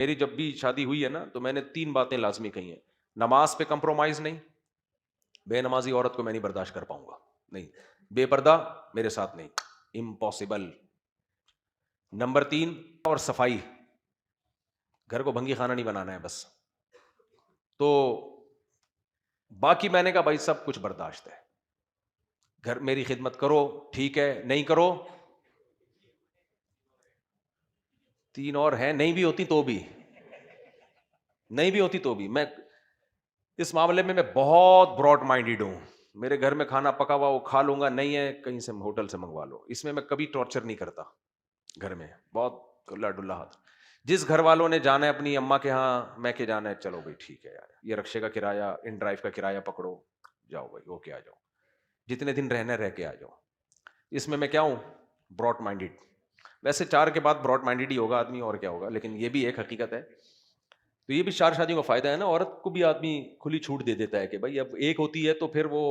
میری جب بھی شادی ہوئی ہے نا تو میں نے 3 باتیں لازمی کہی ہیں. نماز پہ کمپرومائز نہیں, بے نمازی عورت کو میں نہیں برداشت کر پاؤں گا, نہیں. بے پردہ میرے ساتھ نہیں, امپاسبل. نمبر 3, اور صفائی, گھر کو بھنگی خانہ نہیں بنانا ہے بس. تو باقی میں نے کہا بھائی سب کچھ برداشت ہے, گھر میری خدمت کرو ٹھیک ہے, نہیں کرو. 3 اور ہیں, نہیں بھی ہوتی تو بھی, نہیں بھی ہوتی تو بھی. میں اس معاملے میں بہت براڈ مائنڈیڈ ہوں. میرے گھر میں کھانا پکا ہوا وہ کھا لوں گا, نہیں ہے کہیں سے ہوٹل سے منگوا لو. اس میں کبھی ٹارچر نہیں کرتا گھر میں, بہت کھلا ڈلا ہاتھ. جس گھر والوں نے جانا ہے اپنی اماں کے ہاں, میں کے جانا ہے, چلو بھائی ٹھیک ہے یار, یہ رکشے کا کرایہ, ان ڈرائیو کا کرایہ پکڑو, جاؤ بھائی ہو کے آ جاؤ, جتنے دن رہنا رہ کے آ جاؤ. اس میں کیا ہوں, براڈ مائنڈیڈ. ویسے 4 کے بعد براڈ مائنڈیڈ ہی ہوگا آدمی, اور کیا ہوگا, لیکن یہ بھی ایک حقیقت ہے. تو یہ بھی 4 شادیوں کا فائدہ ہے نا, عورت کو بھی آدمی کھلی چھوٹ دے دیتا ہے کہ بھائی اب ایک ہوتی ہے تو پھر وہ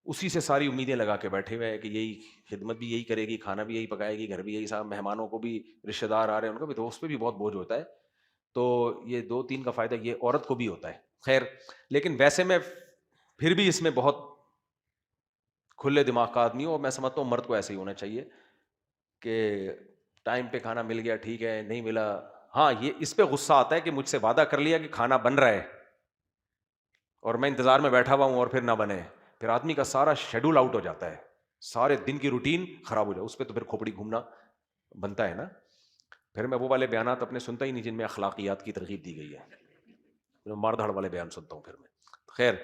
اسی سے ساری امیدیں لگا کے بیٹھے ہوئے ہیں کہ یہی خدمت بھی یہی کرے گی, کھانا بھی یہی پکائے گی, گھر بھی یہی, صاحب مہمانوں کو بھی, رشتہ دار آ رہے ہیں ان کو بھی, تو اس پہ بھی بہت بوجھ ہوتا ہے. تو یہ 2-3 کا فائدہ یہ عورت کو بھی ہوتا ہے. خیر, لیکن ویسے میں پھر بھی اس میں بہت کھلے دماغ کا آدمی ہوں, اور میں سمجھتا ہوں مرد کو ایسے ہی ہونا چاہیے کہ ٹائم پہ کھانا مل گیا ٹھیک ہے, نہیں ملا, ہاں یہ اس پہ غصہ آتا ہے کہ مجھ سے وعدہ کر لیا کہ کھانا بن رہا ہے اور میں انتظار میں بیٹھا ہوا ہوں اور پھر نہ بنے, پھر آدمی کا سارا شیڈول آؤٹ ہو جاتا ہے, سارے دن کی روٹین خراب ہو جائے, اس پہ تو پھر کھوپڑی گھومنا بنتا ہے نا. پھر میں وہ والے بیانات اپنے سنتا ہی نہیں جن میں اخلاقیات کی ترغیب دی گئی ہے, مار دھاڑ والے بیان سنتا ہوں پھر میں. خیر,